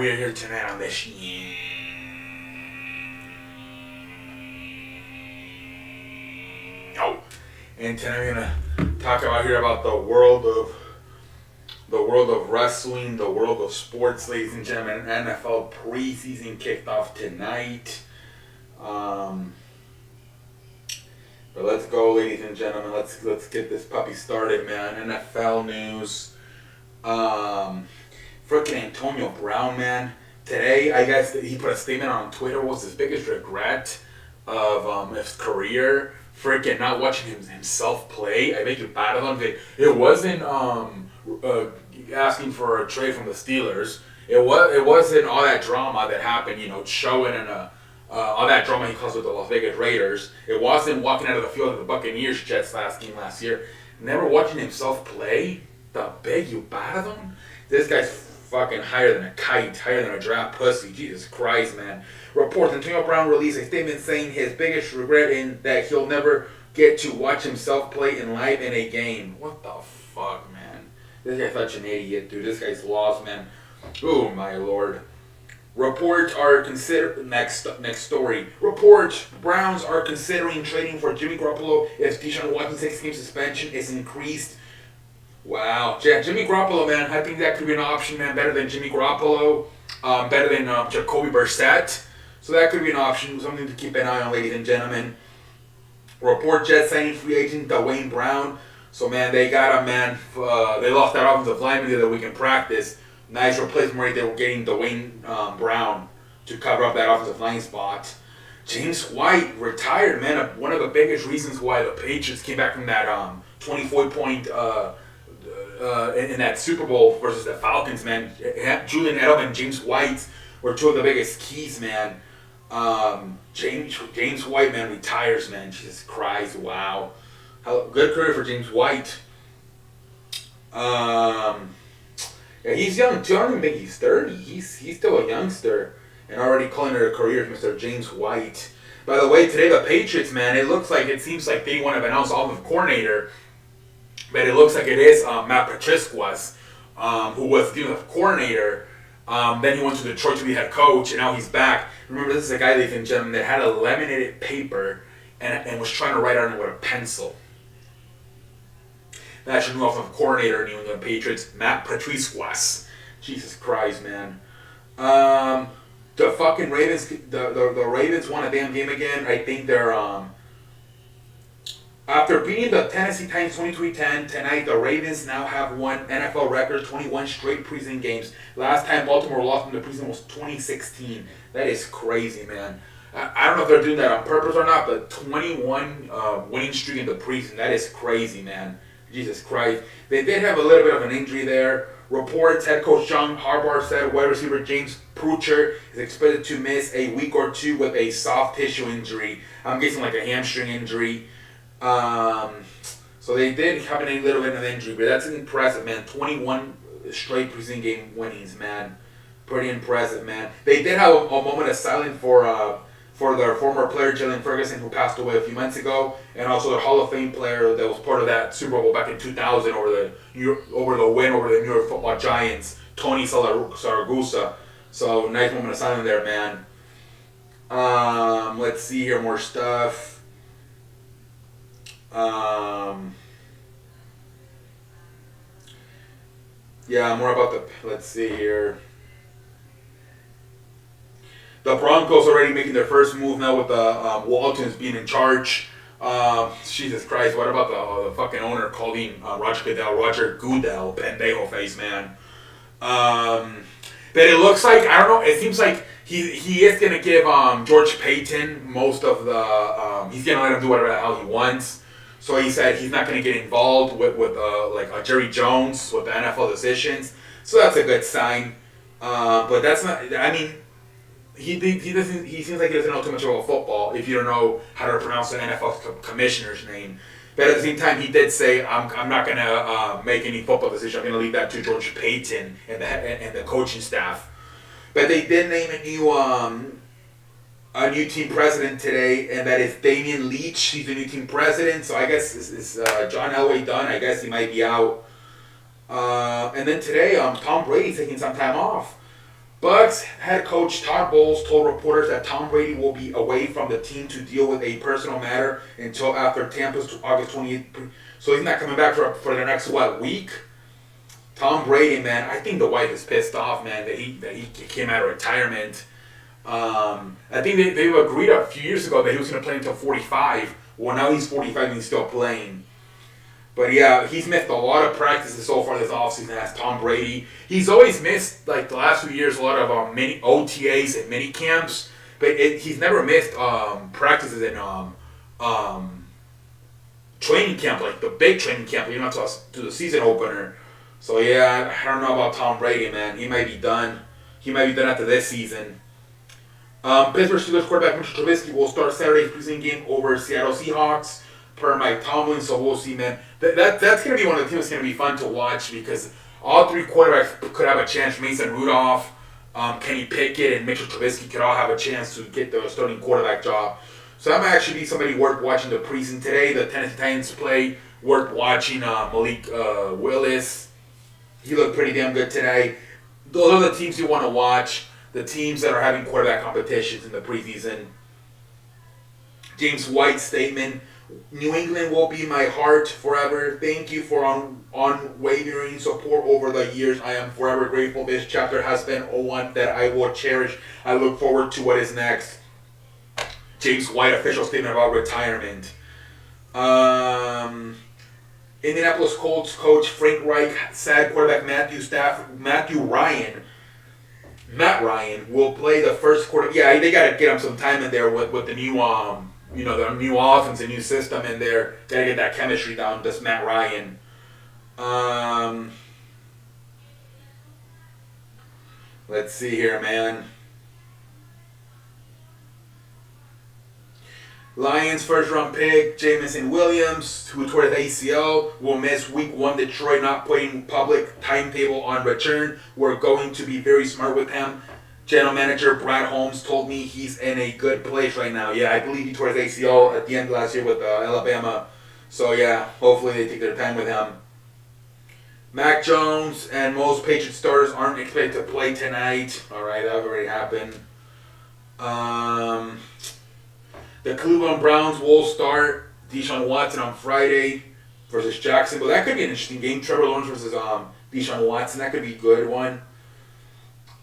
we are here tonight on this. Oh, and tonight we're gonna talk about the world of wrestling, the world of sports, ladies and gentlemen. NFL preseason kicked off tonight. But let's go, ladies and gentlemen. Let's get this puppy started, man. NFL news. Frickin' Antonio Brown, man. Today, I guess he put a statement on Twitter. What was his biggest regret of his career? Frickin' not watching himself play. I think you battled on it. It wasn't asking for a trade from the Steelers. It wasn't all that drama that happened. Showing and all that drama he caused with the Las Vegas Raiders. It wasn't walking out of the field of the Buccaneers Jets last year. Never watching himself play. The big you battled him. This guy's fucking higher than a kite, higher than a draft pussy. Jesus Christ, man. Reports: Antonio Brown released a statement saying his biggest regret in that he'll never get to watch himself play in live in a game. What the fuck, man? This guy's such an idiot, dude. This guy's lost, man. Oh my lord. Reports are next story. Reports: Browns are considering trading for Jimmy Garoppolo if Deshaun Watson's 6-game suspension is increased. Wow. Yeah, Jimmy Garoppolo, man. I think that could be an option, man. Better than Jimmy Garoppolo. Better than Jacoby Brissett. So that could be an option. Something to keep an eye on, ladies and gentlemen. Report: Jets signing free agent Dwayne Brown. So, man, they got him, man. They lost that offensive lineman the other week in practice. Nice replacement right there. We're getting Dwayne Brown to cover up that offensive line spot. James White retired, man. One of the biggest reasons why the Patriots came back from that 24-point in that Super Bowl versus the Falcons, man. Julian Edelman and James White were two of the biggest keys, man. James White, man, retires, man. Jesus Christ, wow. Good career for James White. Yeah, he's young too. I don't even think he's 30. He's still a youngster and already calling it a career, Mr. James White. By the way, today the Patriots, man, it seems like they want to announce offensive coordinator, but it looks like it is Matt Patricia, who was the defensive coordinator. Then he went to Detroit to be head coach, and now he's back. Remember, this is a guy, ladies and gentlemen, that had a laminated paper and was trying to write on it with a pencil. That's your new offensive coordinator in New England Patriots, Matt Patricia. Jesus Christ, man. The fucking Ravens, the Ravens won a damn game again. I think they're after beating the Tennessee Titans 23-10 tonight, the Ravens now have won NFL record 21 straight preseason games. Last time Baltimore lost in the preseason was 2016. That is crazy, man. I don't know if they're doing that on purpose or not, but 21 winning streak in the preseason, that is crazy, man. Jesus Christ. They did have a little bit of an injury there. Reports: head coach John Harbaugh said wide receiver James Pruitt is expected to miss a week or two with a soft tissue injury. I'm guessing like a hamstring injury. So they did have a little bit of an injury, but that's impressive, man. 21 straight preseason game winnings, man. Pretty impressive, man. They did have a moment of silence for their former player Jalen Ferguson, who passed away a few months ago, and also the Hall of Fame player that was part of that Super Bowl back in 2000 over the win over the New York Football Giants, Tony Saragusa. So nice moment of silence there, man. Let's see here, more stuff. Yeah, more about let's see here. The Broncos already making their first move now with the Waltons being in charge. Jesus Christ, what about the fucking owner calling Roger Goodell, pendejo face, man. But it looks like, I don't know, it seems like he is going to give George Payton most of the, he's going to let him do whatever the hell he wants. So he said he's not going to get involved with Jerry Jones with the NFL decisions. So that's a good sign. But that's not, I mean, he seems like he doesn't know too much about football if you don't know how to pronounce the NFL commissioner's name. But at the same time, he did say, I'm not going to make any football decision. I'm going to leave that to George Payton and the coaching staff. But they did name a new team president today, and that is Damian Leach. He's the new team president. So I guess is John Elway done? I guess he might be out. And then today, Tom Brady's taking some time off. Bucks head coach Todd Bowles told reporters that Tom Brady will be away from the team to deal with a personal matter until after Tampa's August 28th. So he's not coming back for the next, week? Tom Brady, man, I think the wife is pissed off, man, that he came out of retirement. I think they agreed a few years ago that he was going to play until 45. Well, now he's 45 and he's still playing. But yeah, he's missed a lot of practices so far this offseason as Tom Brady. He's always missed, like the last few years, a lot of mini OTAs and mini camps. But he's never missed practices in training camp, like the big training camp. You don't have to do the season opener. So yeah, I don't know about Tom Brady, man. He might be done. He might be done after this season. Pittsburgh Steelers quarterback Mitchell Trubisky will start Saturday's preseason game over Seattle Seahawks per Mike Tomlin. So we'll see, man. That's going to be one of the teams that's going to be fun to watch because all three quarterbacks could have a chance. Mason Rudolph, Kenny Pickett, and Mitchell Trubisky could all have a chance to get the starting quarterback job. So that might actually be somebody worth watching the preseason today. The Tennessee Titans play, worth watching. Malik Willis, he looked pretty damn good today. Those are the teams you want to watch. The teams that are having quarterback competitions in the preseason. James White's statement: New England will be my heart forever. Thank you for unwavering support over the years. I am forever grateful. This chapter has been one that I will cherish. I look forward to what is next. James White official statement about retirement. Indianapolis Colts coach Frank Reich said quarterback Matt Ryan will play the first quarter. Yeah, they got to get him some time in there with the new the new offense, the new system in there. Got to get that chemistry down. This Matt Ryan. Let's see here, man. Lions first-round pick Jamison Williams, who tore his ACL, will miss Week 1. Detroit not putting public timetable on return. We're going to be very smart with him. General manager Brad Holmes told me he's in a good place right now. Yeah, I believe he tore his ACL at the end of last year with Alabama. So yeah, hopefully they take their time with him. Mac Jones and most Patriots starters aren't expected to play tonight. All right, that already happened. The Cleveland Browns will start Deshaun Watson on Friday versus Jacksonville. That could be an interesting game. Trevor Lawrence versus Deshaun Watson. That could be a good one.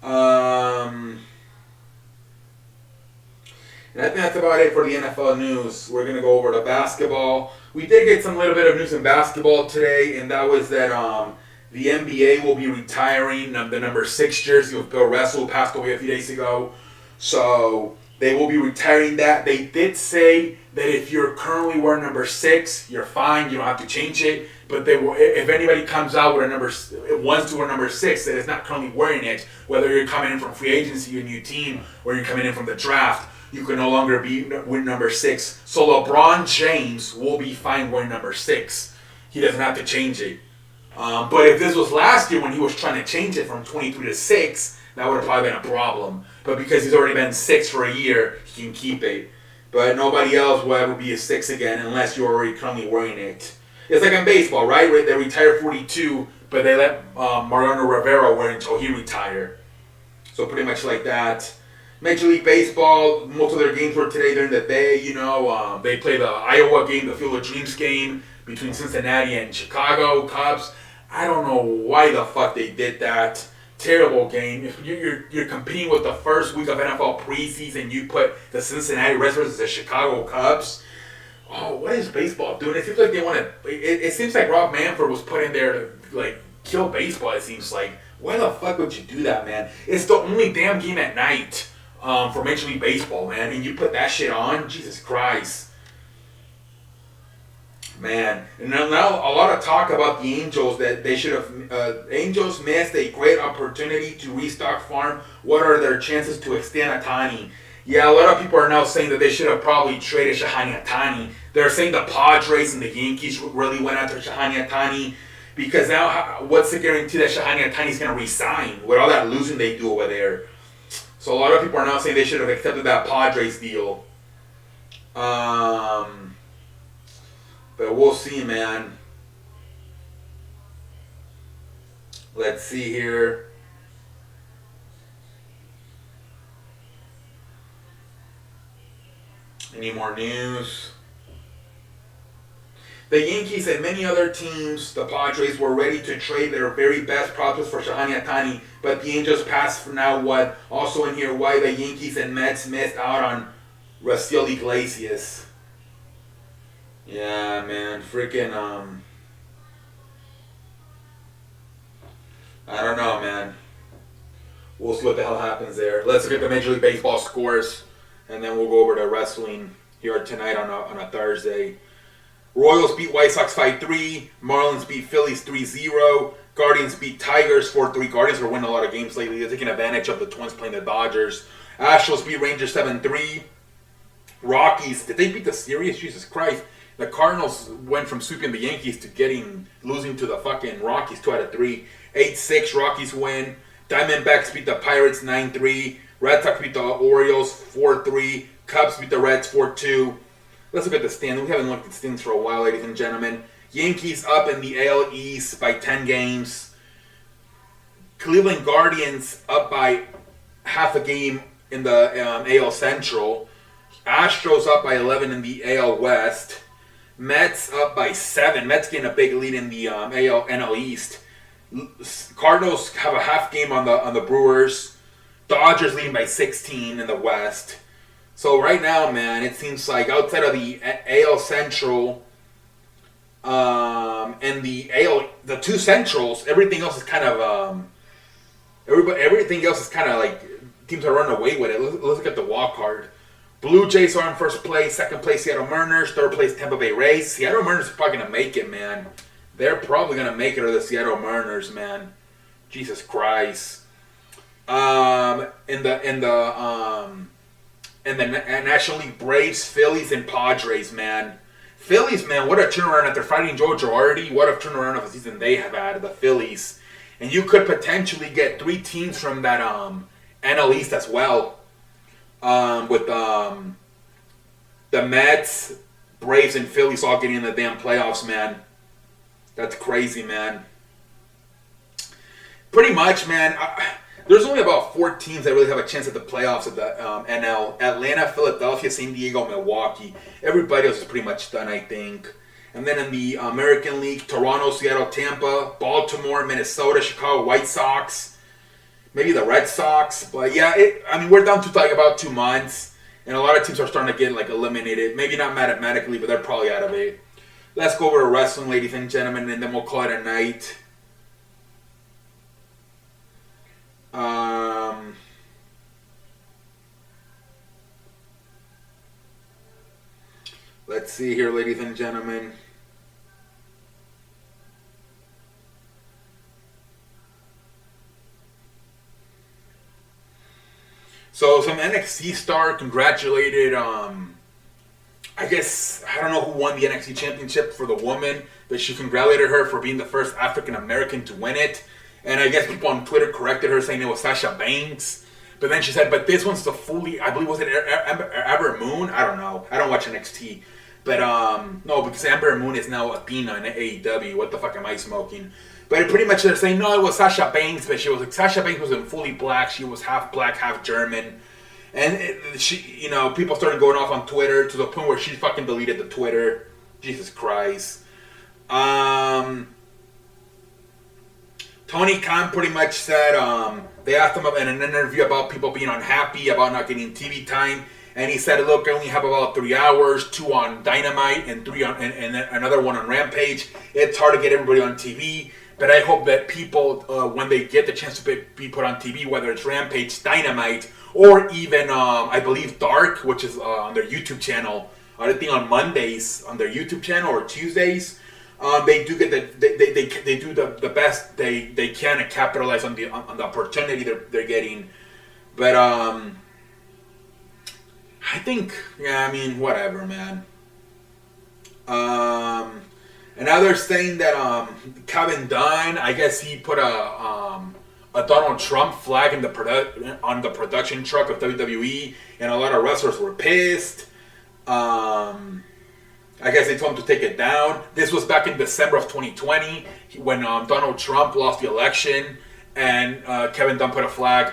And I think that's about it for the NFL news. We're going to go over to basketball. We did get some little bit of news in basketball today, and that was that the NBA will be retiring the number 6 jersey of Bill Russell, who passed away a few days ago. So they will be retiring that. They did say that if you're currently wearing number 6, you're fine. You don't have to change it. But they will, if anybody comes out with wants to wear number 6 that is not currently wearing it, whether you're coming in from free agency, a new team, or you're coming in from the draft, you can no longer be with number 6. So LeBron James will be fine wearing number 6. He doesn't have to change it. But if this was last year when he was trying to change it from 23 to 6, that would have probably been a problem. But because he's already been 6 for a year, he can keep it. But nobody else will ever be a 6 again unless you're already currently wearing it. It's like in baseball, right? They retire 42, but they let Mariano Rivera wear it until he retired. So pretty much like that. Major League Baseball, most of their games were today during the day. They play the Iowa game, the Field of Dreams game between Cincinnati and Chicago Cubs. I don't know why the fuck they did that. Terrible game. If you're competing with the first week of NFL preseason, you put the Cincinnati Reds versus the Chicago Cubs. Oh, what is baseball doing? It seems like they want to. It seems like Rob Manfred was put in there to kill baseball. It seems like. Why the fuck would you do that, man? It's the only damn game at night for Major League Baseball, man, and you put that shit on. Jesus Christ. Man, and now a lot of talk about the Angels that they should have. Angels missed a great opportunity to restock farm. What are their chances to extend Ohtani? Yeah, a lot of people are now saying that they should have probably traded Shohei Ohtani. They're saying the Padres and the Yankees really went after Shohei Ohtani because now what's the guarantee that Shohei Ohtani is going to resign with all that losing they do over there? So a lot of people are now saying they should have accepted that Padres deal. But we'll see, man. Let's see here. Any more news? The Yankees and many other teams, the Padres, were ready to trade their very best prospects for Shohei Ohtani, but the Angels passed for now what? Also in here, why the Yankees and Mets missed out on Raciel Iglesias. Yeah, man. Freaking, I don't know, man. We'll see what the hell happens there. Let's look at the Major League Baseball scores, and then we'll go over to wrestling here tonight on a Thursday. Royals beat White Sox 5-3. Marlins beat Phillies 3-0. Guardians beat Tigers 4-3. Guardians are winning a lot of games lately. They're taking advantage of the Twins playing the Dodgers. Astros beat Rangers 7-3. Rockies, did they beat the series? Jesus Christ. The Cardinals went from sweeping the Yankees to losing to the fucking Rockies 2 out of 3. 8-6, Rockies win. Diamondbacks beat the Pirates 9-3. Red Sox beat the Orioles 4-3. Cubs beat the Reds 4-2. Let's look at the standings. We haven't looked at the standings for a while, ladies and gentlemen. Yankees up in the AL East by 10 games. Cleveland Guardians up by half a game in the AL Central. Astros up by 11 in the AL West. Mets up by 7. Mets getting a big lead in the NL East. Cardinals have a half game on the Brewers. Dodgers leading by 16 in the West. So right now, man, it seems like outside of the AL Central and the two Centrals, everything else is kind of everything else is kind of like teams are running away with it. Let's look at the wild card. Blue Jays are in first place, second place Seattle Mariners, third place Tampa Bay Rays. Seattle Mariners are probably gonna make it, man. They're probably gonna make it, or the Seattle Mariners, man. Jesus Christ. In the National League, Braves, Phillies, and Padres, man. Phillies, man, what a turnaround after fighting Joe Girardi. What a turnaround of a season they have had, the Phillies. And you could potentially get 3 teams from that NL East as well. With the Mets, Braves, and Phillies all getting in the damn playoffs, man. That's crazy, man. Pretty much, man. There's only about 4 teams that really have a chance at the playoffs at the NL. Atlanta, Philadelphia, San Diego, Milwaukee. Everybody else is pretty much done, I think. And then in the American League, Toronto, Seattle, Tampa, Baltimore, Minnesota, Chicago, White Sox. Maybe the Red Sox. But yeah, we're down to like about 2 months. And a lot of teams are starting to get like eliminated. Maybe not mathematically, but they're probably out of it. Let's go over to wrestling, ladies and gentlemen, and then we'll call it a night. Let's see here, ladies and gentlemen. So some NXT star congratulated, I don't know who won the NXT championship for the woman, but she congratulated her for being the first African American to win it. And I guess people on Twitter corrected her saying it was Sasha Banks. But then she said, but this one's the fully, I believe, was it Amber Moon? I don't know. I don't watch NXT. But, no, because Amber Moon is now Athena in AEW. What the fuck am I smoking? But pretty much they're saying, no, it was Sasha Banks. But she was like, Sasha Banks was in fully black. She was half black, half German. And people started going off on Twitter to the point where she fucking deleted the Twitter. Jesus Christ. Tony Khan pretty much said they asked him in an interview about people being unhappy about not getting TV time, and he said, "Look, I only have about 3 hours, 2 on Dynamite and 3 on and another 1 on Rampage. It's hard to get everybody on TV, but I hope that people, when they get the chance to be put on TV, whether it's Rampage, Dynamite, or even I believe Dark, which is on their YouTube channel, I think on Mondays on their YouTube channel or Tuesdays." They do get they do the best they can to capitalize on the opportunity they're getting, but I think whatever, man. And now they're saying that Kevin Dunn, I guess he put a Donald Trump flag in on the production truck of WWE, and a lot of wrestlers were pissed. I guess they told him to take it down. This was back in December of 2020 when Donald Trump lost the election, and Kevin Dunn put a flag,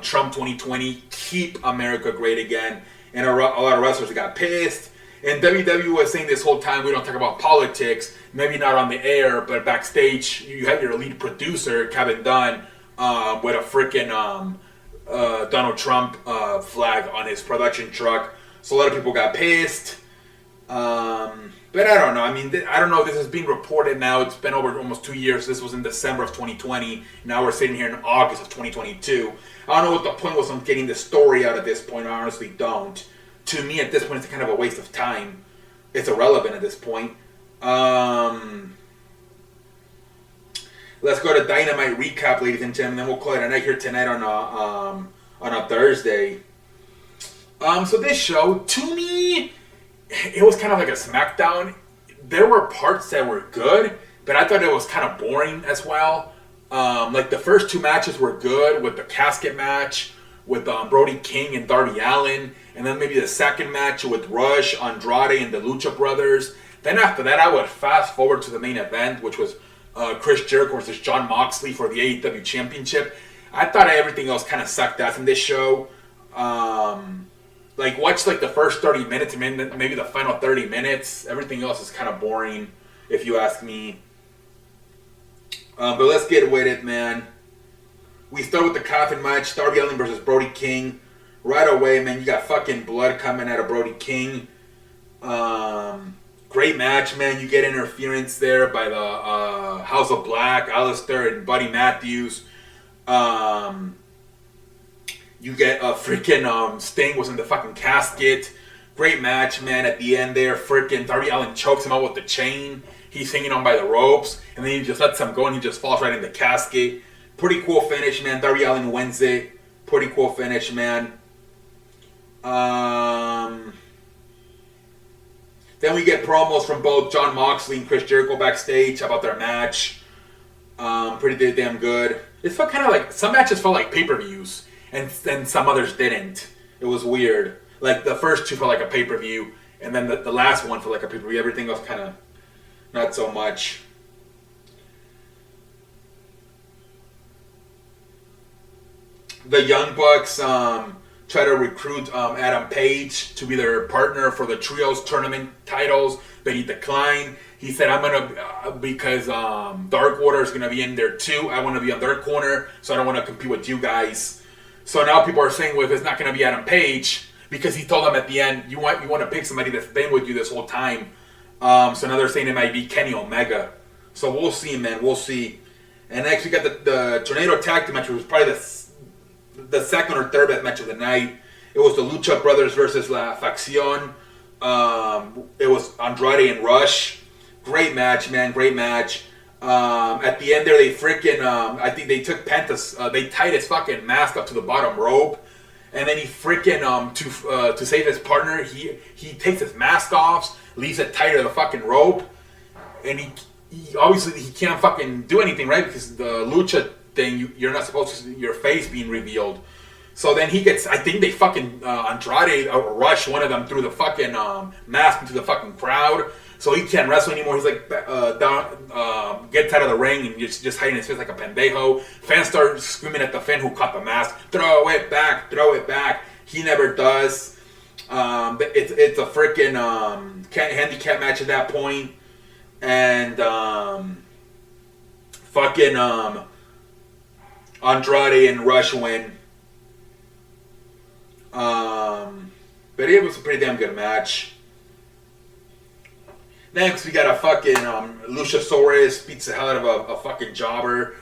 Trump 2020, keep America great again. and a lot of wrestlers got pissed. And WWE was saying this whole time, we don't talk about politics, maybe not on the air, but backstage, you had your lead producer, Kevin Dunn, with a freaking Donald Trump flag on his production truck. So a lot of people got pissed. But I don't know. I mean, I don't know. This is being reported now. It's been over almost 2 years. This was in December of 2020. Now we're sitting here in August of 2022. I don't know what the point was on getting the story out at this point. I honestly don't. To me, at this point, it's kind of a waste of time. It's irrelevant at this point. Let's go to Dynamite Recap, ladies and gentlemen. Then we'll call it a night here tonight on a Thursday. So this show, to me, it was kind of like a SmackDown. There were parts that were good, but I thought it was kind of boring as well. Like the first two matches were good, with the casket match with Brody King and Darby Allin, and then maybe the second match with Rush, Andrade, and the Lucha Brothers. Then after that, I would fast forward to the main event, which was Chris Jericho versus Jon Moxley for the AEW Championship. I thought everything else kind of sucked ass in this show. Like, watch like the first 30 minutes and maybe the final 30 minutes. Everything else is kind of boring, if you ask me. But let's get with it, man. We start with the coffin match, Darby Allin versus Brody King. Right away, man, you got fucking blood coming out of Brody King. Great match, man. You get interference there by the House of Black, Alistair and Buddy Matthews. You get a freaking Sting was in the fucking casket. Great match, man. At the end there, freaking Darby Allin chokes him out with the chain. He's hanging on by the ropes, and then he just lets him go, and he just falls right in the casket. Pretty cool finish, man. Darby Allin wins it. Pretty cool finish, man. Then we get promos from both Jon Moxley and Chris Jericho backstage about their match. Pretty damn good. It felt kind of like, some matches felt like pay-per-views, and some others didn't. It was weird. Like the first two felt like a pay-per-view, and then the last one felt like a pay-per-view. Everything else kind of not so much. The Young Bucks try to recruit Adam Page to be their partner for the Trios Tournament titles, but he declined. He said, I'm going to, because Dark Order is going to be in there too, I want to be on their corner, so I don't want to compete with you guys. So now people are saying, well, if it's not going to be Adam Page, because he told them at the end, you want to pick somebody that's been with you this whole time. So now they're saying it might be Kenny Omega. So we'll see, man. We'll see. And next we got the Tornado Tag Team match, which was probably the second or third best match of the night. It was the Lucha Brothers versus La Facción. It was Andrade and Rush. Great match, man. Great match. At the end there, they freaking, I think they took Penta's, they tied his fucking mask up to the bottom rope. And then he freaking, to save his partner, he takes his mask off, leaves it tight to the fucking rope. And he obviously, he can't fucking do anything, right? Because the Lucha thing, you're not supposed to see your face being revealed. So then he gets, I think they fucking, Andrade or Rush, one of them, threw the fucking mask into the fucking crowd. So he can't wrestle anymore. He's like, gets out of the ring and just hiding his face like a pendejo. Fans start screaming at the fan who caught the mask, throw it back, throw it back. He never does. It's a freaking handicap match at that point. And fucking Andrade and Rush win. But it was a pretty damn good match. Next, we got a fucking Luchasaurus beats the hell out of a fucking jobber.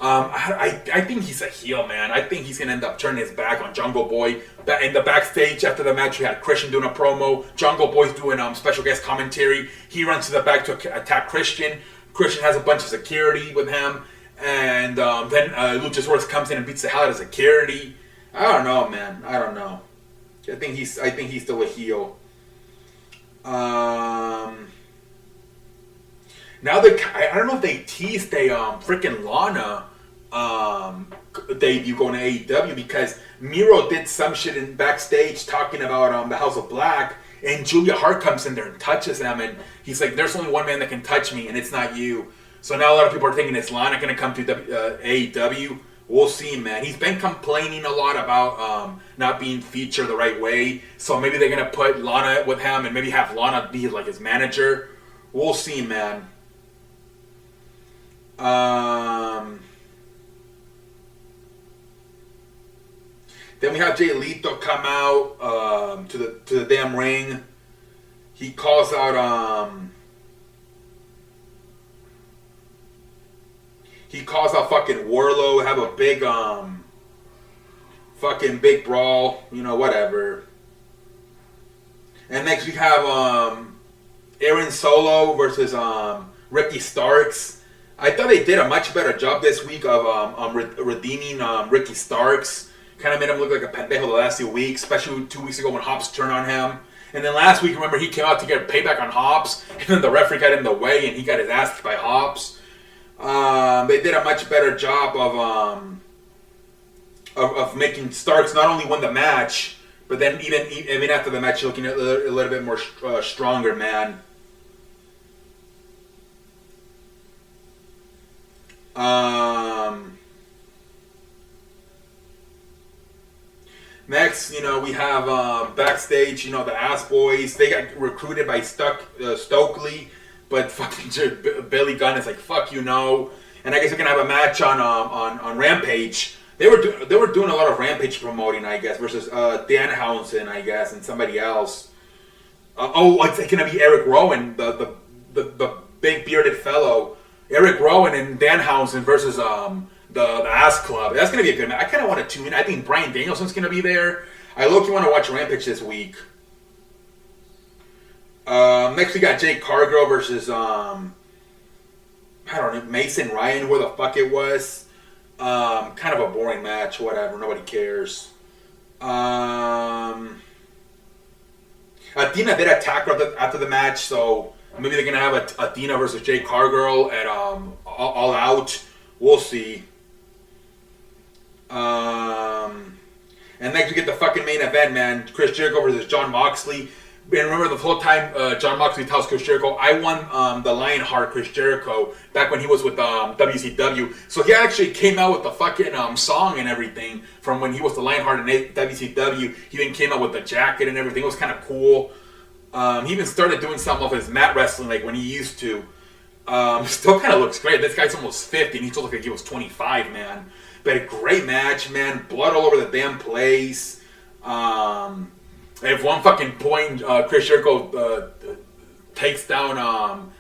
I think he's a heel, man. I think he's going to end up turning his back on Jungle Boy. In the backstage after the match, we had Christian doing a promo. Jungle Boy's doing special guest commentary. He runs to the back to attack Christian. Christian has a bunch of security with him. And then Luchasaurus comes in and beats the hell out of security. I don't know, man. I don't know. I think he's still a heel. Now I don't know if they teased a freaking Lana debut going to AEW, because Miro did some shit in backstage talking about the House of Black, and Julia Hart comes in there and touches him, and he's like, "There's only one man that can touch me, and it's not you." So now a lot of people are thinking, is Lana going to come to AEW? We'll see, man. He's been complaining a lot about not being featured the right way. So maybe they're gonna put Lana with him and maybe have Lana be like his manager. We'll see, man. Then we have Jay Lethal come out to the damn ring. He calls out fucking Warlow, have a big fucking big brawl, you know, whatever. And next we have Aaron Solo versus Ricky Starks. I thought they did a much better job this week of redeeming Ricky Starks. Kind of made him look like a pendejo the last few weeks, especially 2 weeks ago when Hobbs turned on him. And then last week, remember, he came out to get payback on Hobbs, and then the referee got in the way, and he got his ass kicked by Hobbs. They did a much better job of making Starks not only win the match, but then even after the match, looking a little bit more stronger, man. Next, you know, we have backstage, you know, the Ass Boys. They got recruited by Stokely, but fucking Billy Gunn is like, fuck you, no. And I guess they're gonna have a match on Rampage. They were doing a lot of Rampage promoting, I guess, versus Danhausen, I guess, and somebody else. It's gonna be Eric Rowan, the big bearded fellow, Eric Rowan and Danhausen versus the Ass Club. That's going to be a good match. I kind of want to tune in. I think Bryan Danielson's going to be there. I low-key want to watch Rampage this week. Next we got Jake Cargill versus, I don't know, Mason Ryan, where the fuck it was. Kind of a boring match, whatever. Nobody cares. Athena did attack her after the match, so maybe they're going to have Athena versus Jake Cargill at All Out. We'll see. And next we get the fucking main event, man. Chris Jericho versus Jon Moxley. And remember the whole time Jon Moxley tells Chris Jericho, I won the Lionheart Chris Jericho back when he was with WCW. So he actually came out with the fucking song and everything from when he was the Lionheart in WCW. He then came out with the jacket and everything. It was kind of cool. He even started doing some of his mat wrestling like when he used to. Still kind of looks great. This guy's almost 50 and he still looks like he was 25, man. But a great match, man. Blood all over the damn place. At one fucking point, Chris Jericho takes down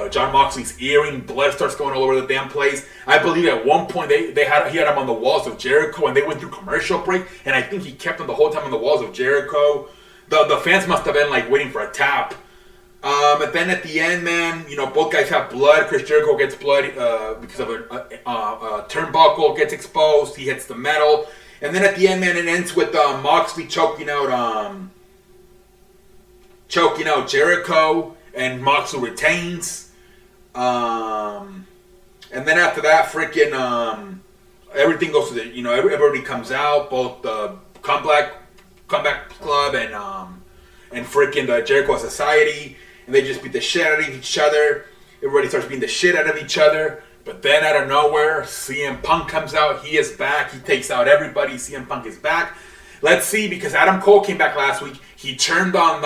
Jon Moxley's earring. Blood starts going all over the damn place. I believe at one point he had him on the walls of Jericho, and they went through commercial break. And I think he kept him the whole time on the walls of Jericho. The fans must have been like waiting for a tap. And then at the end, man, you know, both guys have blood. Chris Jericho gets blood because of a turnbuckle gets exposed. He hits the metal. And then at the end, man, it ends with Moxley choking out Jericho, and Moxley retains. And then after that, freaking everything goes to the, you know, everybody comes out, both the Comeback Club and freaking the Jericho Society, and they just beat the shit out of each other. Everybody starts beating the shit out of each other. But then out of nowhere, CM Punk comes out. He is back. He takes out everybody. CM Punk is back. Let's see, because Adam Cole came back last week. He turned on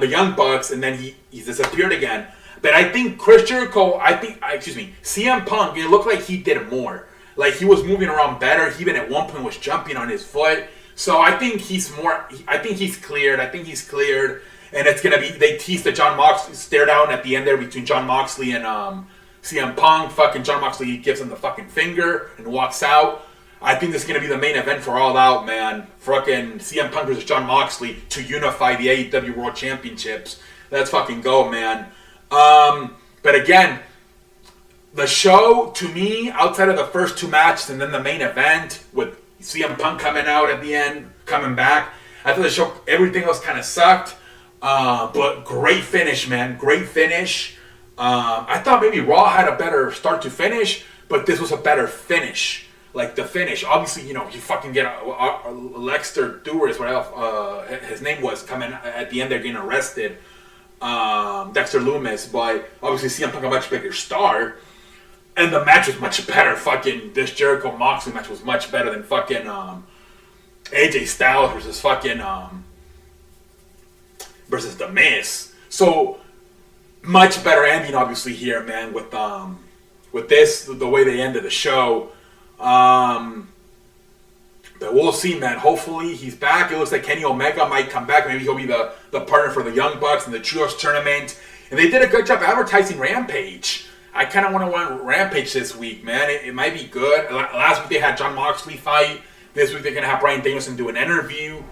the Young Bucks, and then he disappeared again. But I think Chris Jericho, CM Punk, it looked like he did more. Like, he was moving around better. He even at one point was jumping on his foot. So I think he's cleared. And it's going to be, they tease the Jon Moxley stare down at the end there between Jon Moxley and CM Punk. Fucking Jon Moxley gives him the fucking finger and walks out. I think this is going to be the main event for All Out, man. Fucking CM Punk versus Jon Moxley to unify the AEW World Championships. Let's fucking go, man. But again, the show, to me, outside of the first two matches and then the main event with CM Punk coming out at the end, coming back, I thought the show, everything else kind of sucked. But great finish, man. Great finish. I thought maybe Raw had a better start to finish, but this was a better finish. Like, the finish. Obviously, you know, you fucking get Lexter Duras, whatever his name was, coming at the end there getting arrested. Dexter Lumis, but obviously CM Punk a much bigger star. And the match was much better. Fucking this Jericho Moxley match was much better than fucking AJ Styles versus fucking versus The Miz. So much better ending, obviously here, man. With this, the way they ended the show. But we'll see, man. Hopefully he's back. It looks like Kenny Omega might come back. Maybe he'll be the partner for the Young Bucks in the Trios tournament. And they did a good job advertising Rampage. I kind of want to run Rampage this week, man. It might be good. Last week they had Jon Moxley fight. This week they're going to have Bryan Danielson do an interview.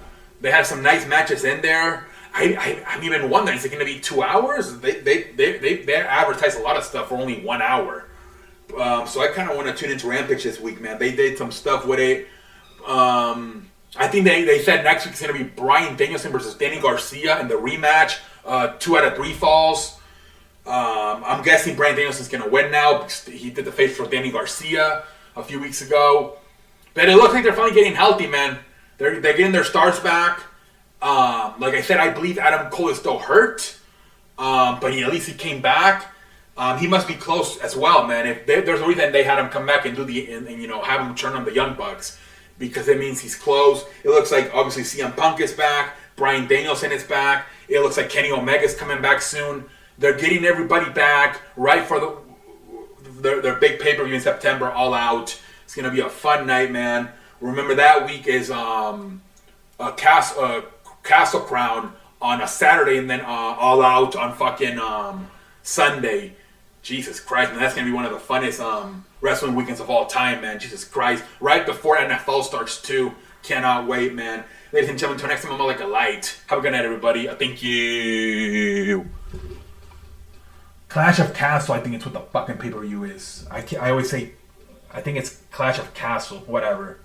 They had some nice matches in there. I'm even wondering, is it going to be 2 hours? They advertise a lot of stuff for only 1 hour. So I kind of want to tune into Rampage this week, man. They did some stuff with it. I think they said next week's going to be Bryan Danielson versus Danny Garcia in the rematch. 2 out of 3 falls. I'm guessing Bryan Danielson's going to win now because he did the face for Danny Garcia a few weeks ago. But it looks like they're finally getting healthy, man. They're getting their stars back. Like I said, I believe Adam Cole is still hurt. But at least he came back. He must be close as well, man. If there's a reason they had him come back and do and have him turn on the Young Bucks. Because it means he's close. It looks like, obviously, CM Punk is back. Bryan Danielson is back. It looks like Kenny Omega's coming back soon. They're getting everybody back right for their big pay-per-view in September, All Out. It's going to be a fun night, man. Remember, that week is Castle Crown on a Saturday and then All Out on fucking Sunday. Jesus Christ, man. That's going to be one of the funnest wrestling weekends of all time, man. Jesus Christ. Right before NFL starts, too. Cannot wait, man. Ladies and gentlemen, until next time, I'm like a light. Have a good night, everybody. Thank you. Clash of Castle, I think it's what the fucking pay-per-view is. I always say, I think it's Clash of Castle, whatever.